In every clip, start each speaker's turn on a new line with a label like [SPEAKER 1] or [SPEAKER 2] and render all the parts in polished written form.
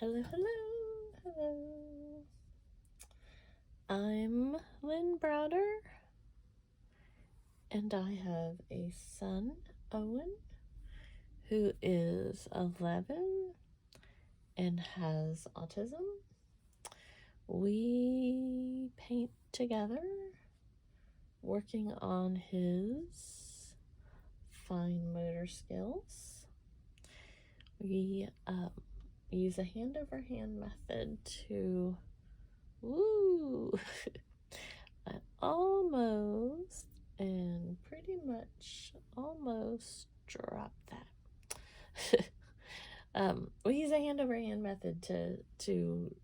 [SPEAKER 1] Hello, hello. I'm Lynn Browder, and I have a son, Owen, who is 11 and has autism. We paint together, working on his fine motor skills. We use a hand-over-hand method to I almost and pretty much almost dropped that. We use a hand-over-hand method to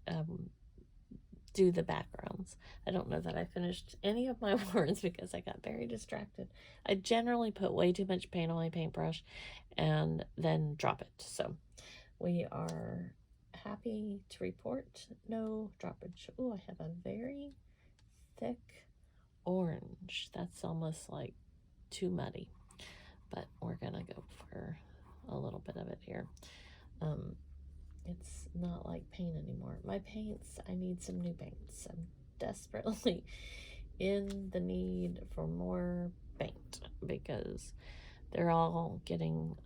[SPEAKER 1] do the backgrounds. I don't know that I finished any of my words because I got very distracted. I generally put way too much paint on my paintbrush and then drop it. So we are happy to report no droppage. Oh, I have a very thick orange. That's almost like too muddy, but we're gonna go for a little bit of it here. It's not like paint anymore. My paints, I need some new paints. I'm desperately in the need for more paint because they're all getting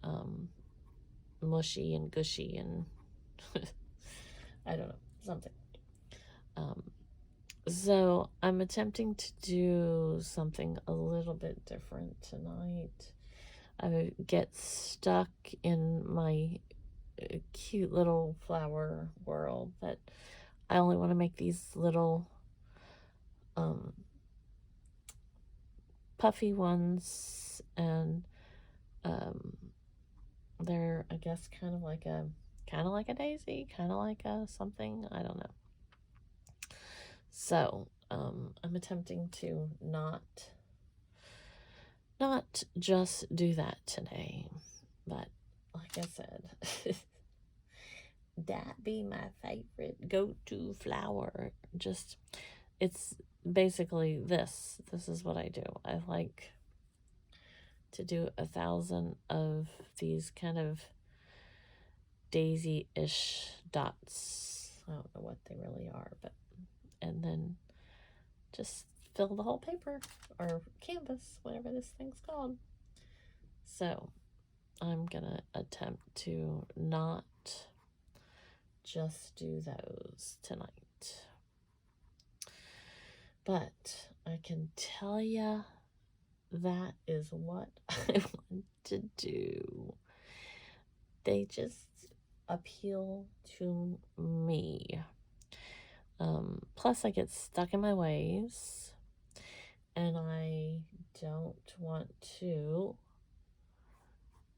[SPEAKER 1] mushy and gushy and I don't know, something. So I'm attempting to do something a little bit different tonight. I get stuck in my cute little flower world that I only want to make these little puffy ones, and they're, I guess, kind of like a daisy, kind of like a something, I don't know. So I'm attempting to not just do that today, but like I said, that be my favorite go-to flower. Just, it's basically this is what I do. I like to do 1,000 of these kind of daisy-ish dots. I don't know what they really are, but and then just fill the whole paper or canvas, whatever this thing's called. So I'm gonna attempt to not just do those tonight, but I can tell you that is what I want to do. They just appeal to me. Plus I get stuck in my ways and I don't want to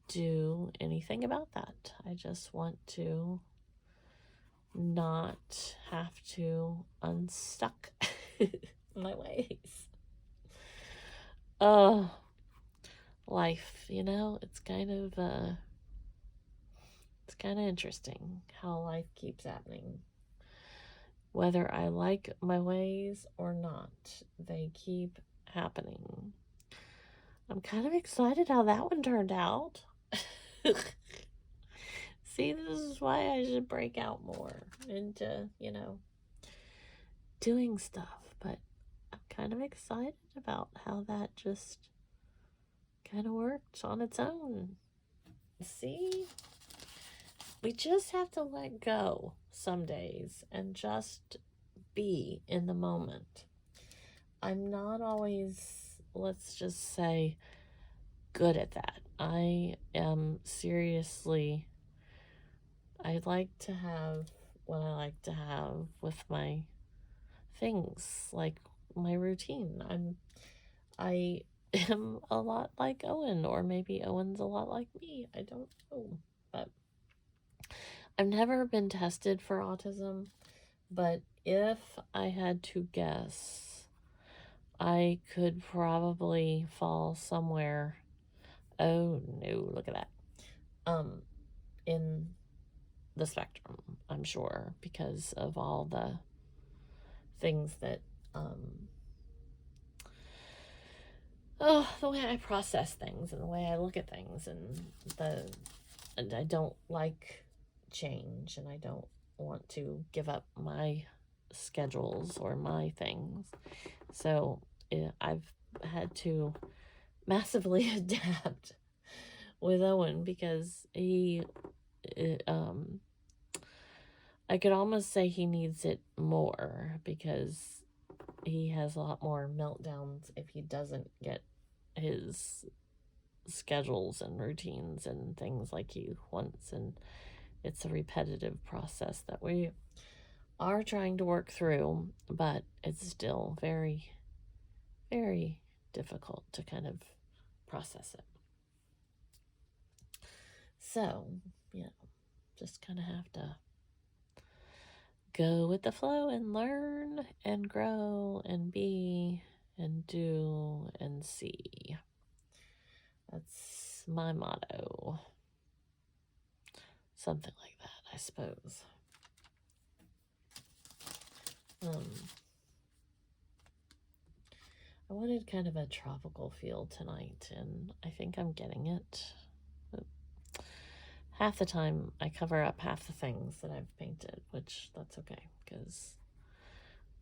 [SPEAKER 1] do anything about that. I just want to not have to unstuck my ways. Life, you know, it's kind of interesting how life keeps happening. Whether I like my ways or not, they keep happening. I'm kind of excited how that one turned out. See, this is why I should break out more into, you know, doing stuff. But I'm kind of excited about how that just kind of worked on its own. See? We just have to let go some days and just be in the moment. I'm not always, let's just say, good at that. I am seriously, I like to have what I like to have with my things, like my routine. I am a lot like Owen, or maybe Owen's a lot like me. I don't know, but I've never been tested for autism, but if I had to guess, I could probably fall somewhere. Oh no, look at that. In the spectrum, I'm sure, because of all the things that, the way I process things and the way I look at things, and I don't like change, and I don't want to give up my schedules or my things. So I've had to massively adapt with Owen because I could almost say he needs it more because he has a lot more meltdowns if he doesn't get his schedules and routines and things like he wants, and it's a repetitive process that we are trying to work through, but it's still very, very difficult to kind of process it. So, just kind of have to go with the flow and learn and grow and be and do and see. That's my motto. Something like that, I suppose. I wanted kind of a tropical feel tonight, and I think I'm getting it. Half the time, I cover up half the things that I've painted, which that's okay, because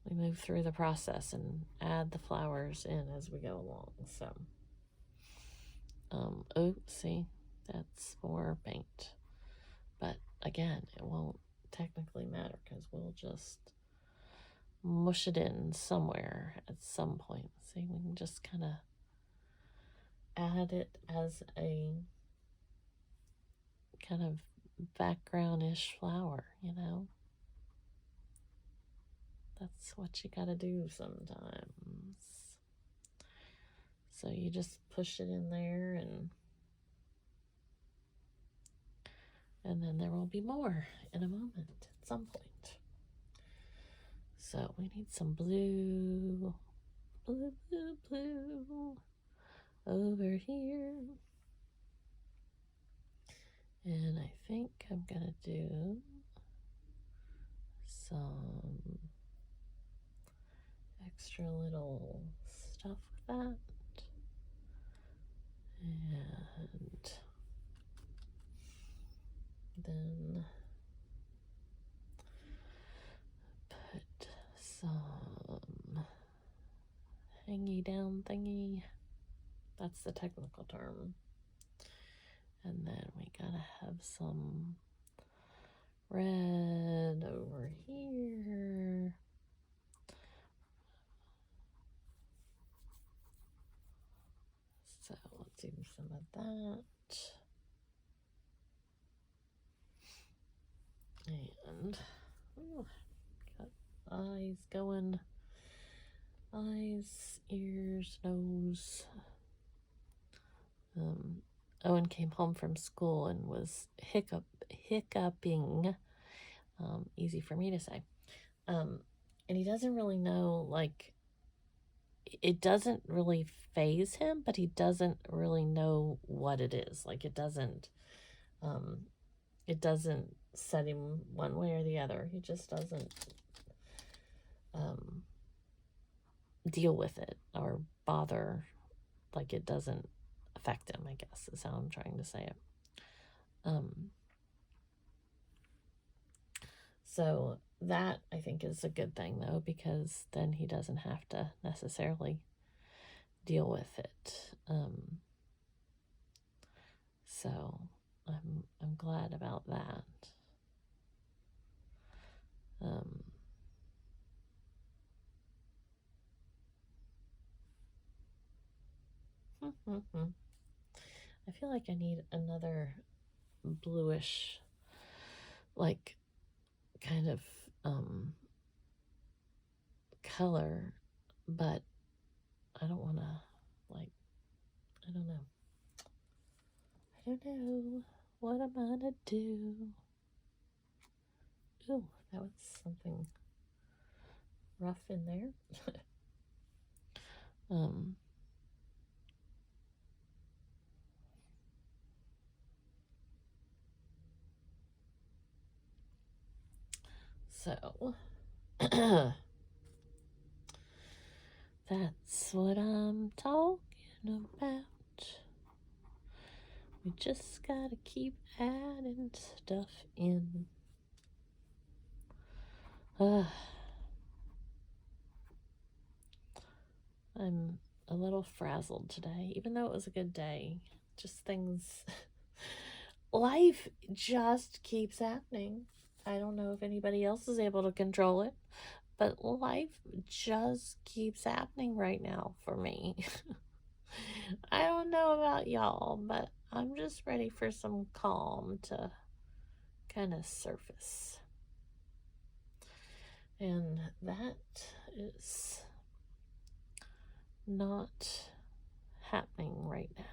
[SPEAKER 1] we move through the process and add the flowers in as we go along. So, oh, see, that's more paint. But again, it won't technically matter because we'll just mush it in somewhere at some point. See, we can just kind of add it as a kind of background-ish flower, That's what you gotta do sometimes. So you just push it in there, and then there will be more in a moment at some point. So we need some blue over here. And I think I'm gonna do some extra little stuff with that. And then put some hangy down thingy. That's the technical term. And then we gotta have some red over here. So let's do some of that. And got eyes going. Eyes, ears, nose. Owen came home from school and was hiccuping. Easy for me to say. And he doesn't really know, it doesn't really faze him, but he doesn't really know what it is. It doesn't set him one way or the other. He just doesn't deal with it or bother. It doesn't affect him, I guess, is how I'm trying to say it. So that, I think, is a good thing, though, because then he doesn't have to necessarily deal with it. So I'm glad about that. I feel like I need another bluish, kind of color, but I don't want to, I don't know. I don't know what I'm gonna do. Oh, that was something rough in there. So that's what I'm talking about. We just gotta keep adding stuff in. I'm a little frazzled today, even though it was a good day. Just things, life just keeps happening. I don't know if anybody else is able to control it, but life just keeps happening right now for me. I don't know about y'all, but I'm just ready for some calm to kind of surface. And that is not happening right now.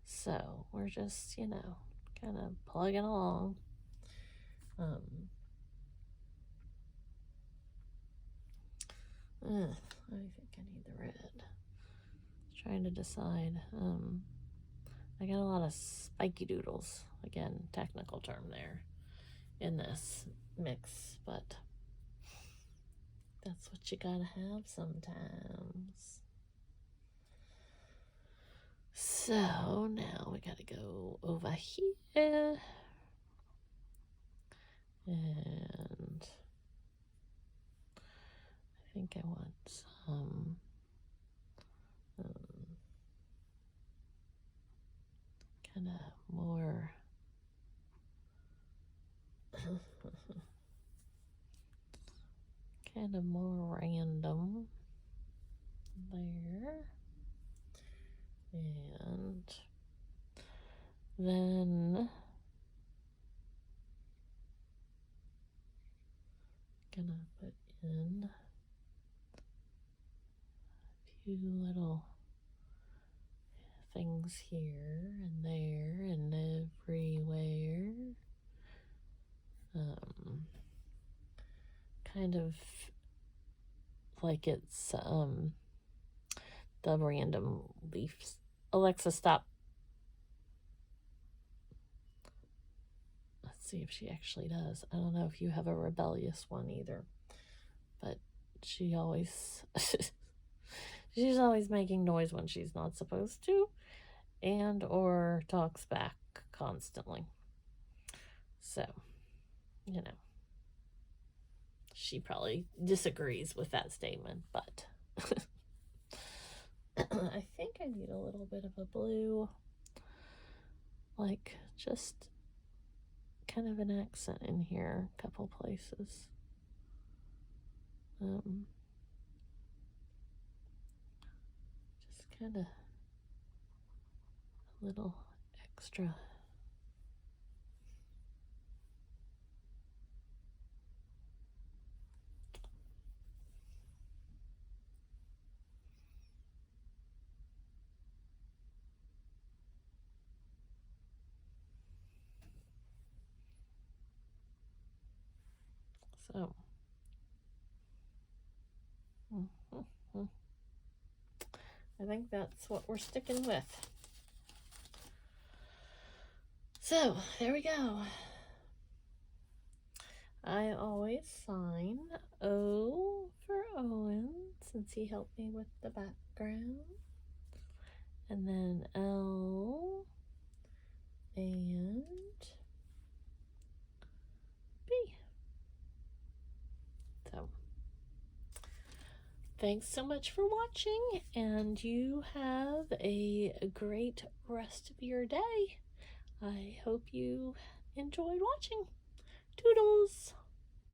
[SPEAKER 1] So we're just, kind of plugging along. I think I need the red. Trying to decide. I got a lot of spiky doodles. Again, technical term there in this mix, but that's what you gotta have sometimes. So now we gotta go over here. And I think I want some kind of more random there. And then gonna put in a few little things here and there and everywhere. Kind of like it's the random leaves. Alexa, stop. Let's see if she actually does. I don't know if you have a rebellious one either, but she always she's always making noise when she's not supposed to, and or talks back constantly. So, she probably disagrees with that statement, but I think I need a little bit of a blue, like just kind of an accent in here, a couple places. Just kind of a little extra. So, I think that's what we're sticking with. So, there we go. I always sign O for Owen, since he helped me with the background. And then L and B. So, thanks so much for watching, and you have a great rest of your day. I hope you enjoyed watching.